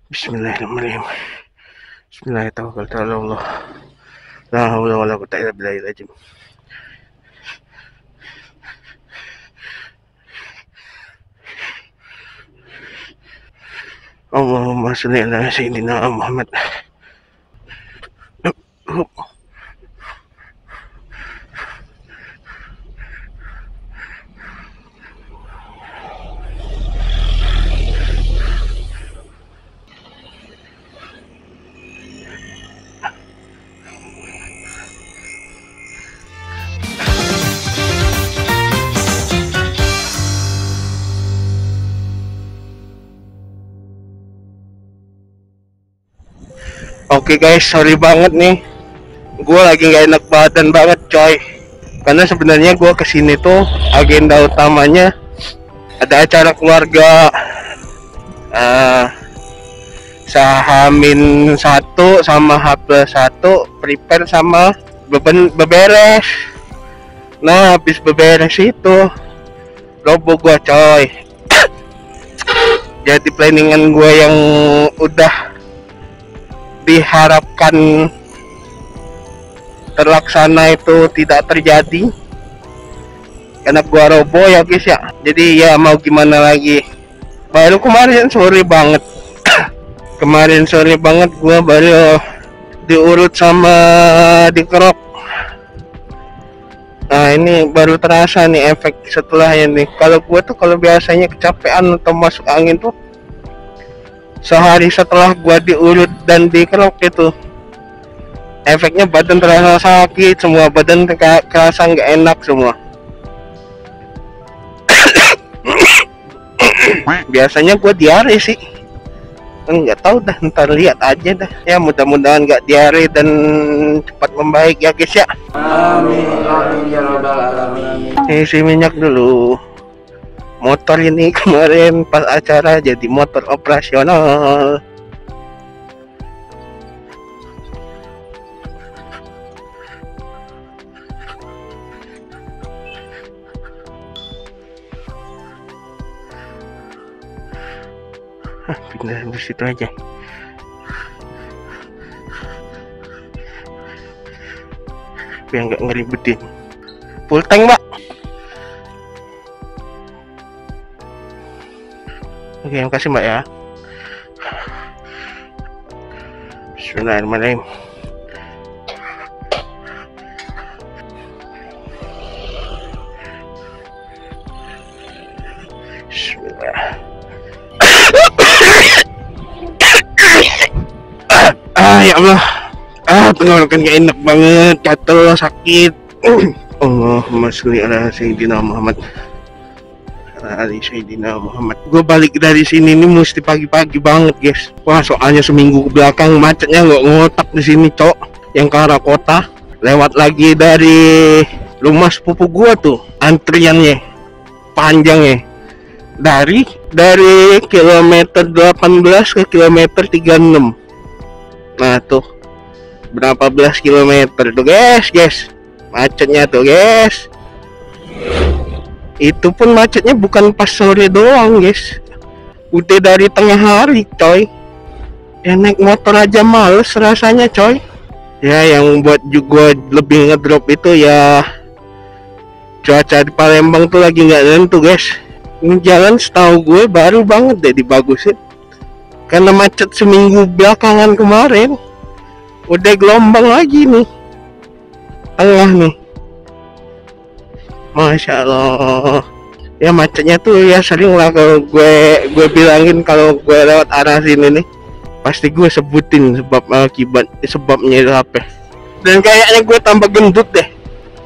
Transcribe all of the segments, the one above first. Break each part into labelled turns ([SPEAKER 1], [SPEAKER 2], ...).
[SPEAKER 1] Bismillahirrahmanirrahim. Bismillahirrahmanirrahim. La haula wala quwwata illa billahil azim. Allahumma shalli ala sayyidina Muhammad. Oke guys, sorry banget nih. Gue lagi gak enak badan banget coy. Karena sebenarnya gue kesini tuh agenda utamanya ada acara keluarga. Sahamin 1 sama H+1 prepare sama beberes. Nah habis beberes itu roboh gue coy. Jadi planningan gue yang udah diharapkan terlaksana itu tidak terjadi karena gua roboh ya guys ya. Jadi ya mau gimana lagi, baru kemarin sore banget gua baru diurut sama dikerok. Nah ini baru terasa nih efek setelahnya nih. Kalau gua tuh kalau biasanya kecapean atau masuk angin tuh sehari setelah gua diurut dan dikerok itu efeknya badan terasa sakit semua, badan kerasa nggak enak semua. Biasanya gua diare sih, nggak tahu dah, ntar lihat aja dah ya, mudah-mudahan nggak diare dan cepat membaik ya guys ya.
[SPEAKER 2] Amin ya rabbal alamin.
[SPEAKER 1] Isi minyak dulu. Motor ini kemarin pas acara jadi motor operasional. Pindah di situ aja. Biar nggak ngeribetin. Full tank, Mbak. Oke, makasih Mbak ya. Bismillahirrahmanirrahim. Bismillah. Ya Allah. Tenggorokan gak enak banget, gatel, sakit. Allahumma sholli ala sayyidina Muhammad. Ali Sayyidina Muhammad. Gue balik dari sini nih mesti pagi-pagi banget guys. Wah soalnya seminggu ke belakang macetnya nggak ngotak di sini cok. Yang ke arah kota. Lewat lagi dari rumah sepupu gue tuh antriannya panjangnya. Dari kilometer 18 ke kilometer 36. Nah tuh berapa belas kilometer tuh guys. Macetnya tuh guys. Itu pun macetnya bukan pas sore doang guys, udah dari tengah hari coy. Ya naik motor aja males rasanya coy. Ya yang buat juga lebih ngedrop itu ya cuaca di Palembang tuh lagi nggak nentu guys. Ini jalan setahu gue baru banget deh dibagusin karena macet seminggu belakangan kemarin. Udah gelombang lagi nih tengah nih. Masya Allah. Ya macetnya tuh ya sering lah kalau gue bilangin kalau gue lewat arah sini nih pasti gue sebutin sebab akibat sebabnya itu apa. Dan kayaknya gue tambah gendut deh.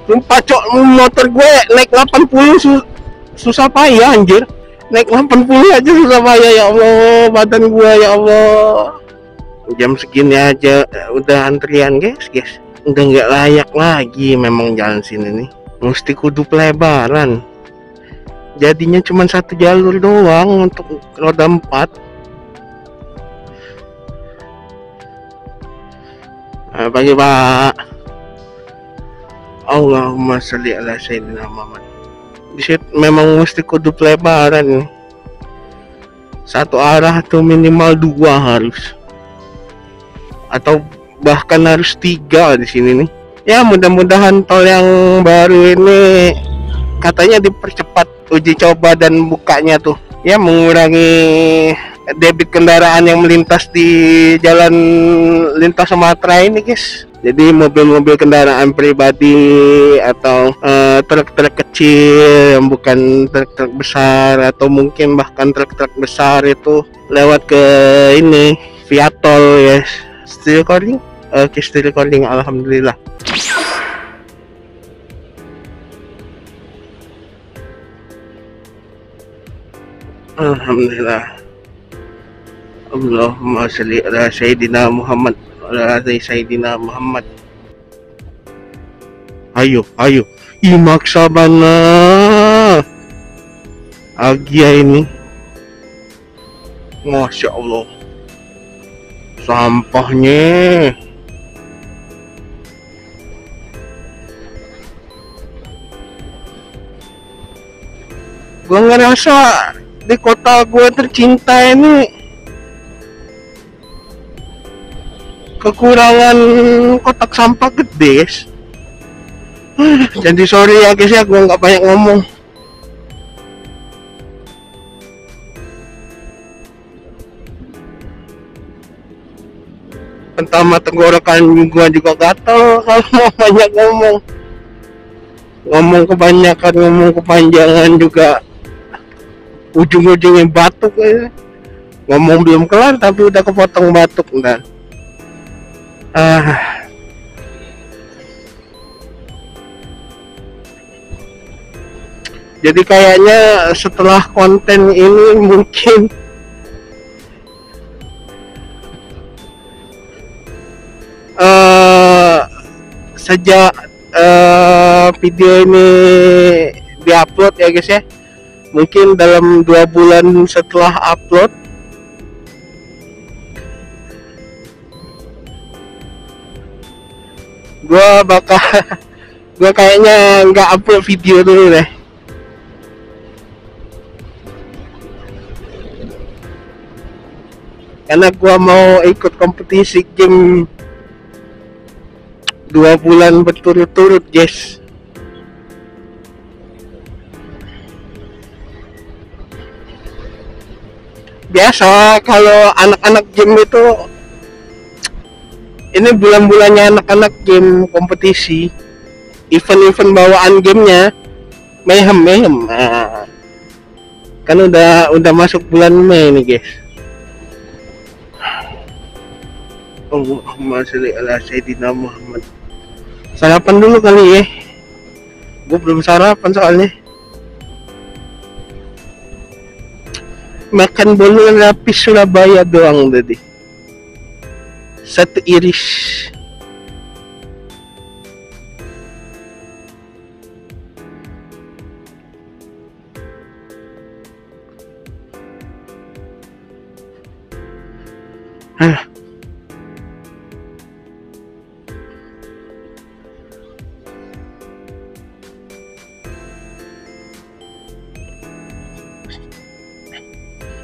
[SPEAKER 1] Sumpah cok, motor gue naik 80 susah payah anjir. Naik 80 aja susah payah ya Allah, badan gue ya Allah. Jam segini aja udah antrian guys. Udah nggak layak lagi memang jalan sini nih. Mesti kudu pelebaran. Jadinya cuma satu jalur doang untuk roda 4. Pagi Pak. Allahumma sholli ala sayyidina Muhammad. Di situ memang mesti kudu pelebaran. satu arah tuh minimal 2 harus, atau bahkan harus 3 di sini nih. Ya mudah-mudahan tol yang baru ini katanya dipercepat uji coba dan bukanya tuh, ya mengurangi debit kendaraan yang melintas di jalan lintas Sumatera ini guys. Jadi mobil-mobil kendaraan pribadi atau truk-truk kecil yang bukan truk-truk besar, atau mungkin bahkan truk-truk besar itu lewat ke ini via tol ya. Still recording? Oke, still recording, alhamdulillah. Alhamdulillah. Allahumma sholli ala sayyidina Muhammad wa ala ali sayyidina Muhammad. Ayo, ayo. Maksa banget. Agia ini. Masya Allah. Sampahnya. Gua ngerasa di kota gue tercinta ini kekurangan kotak sampah gede guys. Jadi sorry ya guys ya, gue nggak banyak ngomong. Pertama tenggorokan gue juga gatel kalau mau banyak ngomong. Ngomong kebanyakan, ngomong kepanjangan juga ujung-ujungnya batuk ya. Ngomong belum kelar tapi udah kepotong batuk dan jadi kayaknya setelah konten ini mungkin sejak video ini diupload ya guys ya, mungkin dalam 2 bulan setelah upload gue kayaknya nggak upload video dulu deh, karena gue mau ikut kompetisi game 2 bulan berturut-turut guys. Biasa kalau anak-anak game itu, ini bulan-bulannya anak-anak game kompetisi, event-event bawaan gamenya mayhem. Nah, kan udah masuk bulan Mei nih guys. Allahumma sholli ala sayyidina Muhammad. Sarapan dulu kali ya, gue belum sarapan soalnya. Makan bolu lapis Surabaya doang tadi, 1 iris.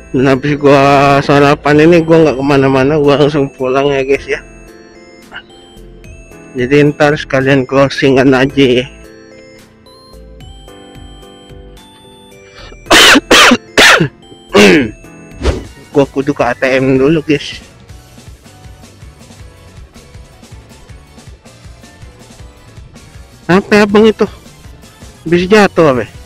[SPEAKER 1] Dan habis gua sarapan ini gua nggak kemana-mana, gua langsung pulang ya guys ya. Jadi ntar sekalian closingan aja ya. Gua kudu ke ATM dulu guys. Apa abang itu? Bisa jatuh apa?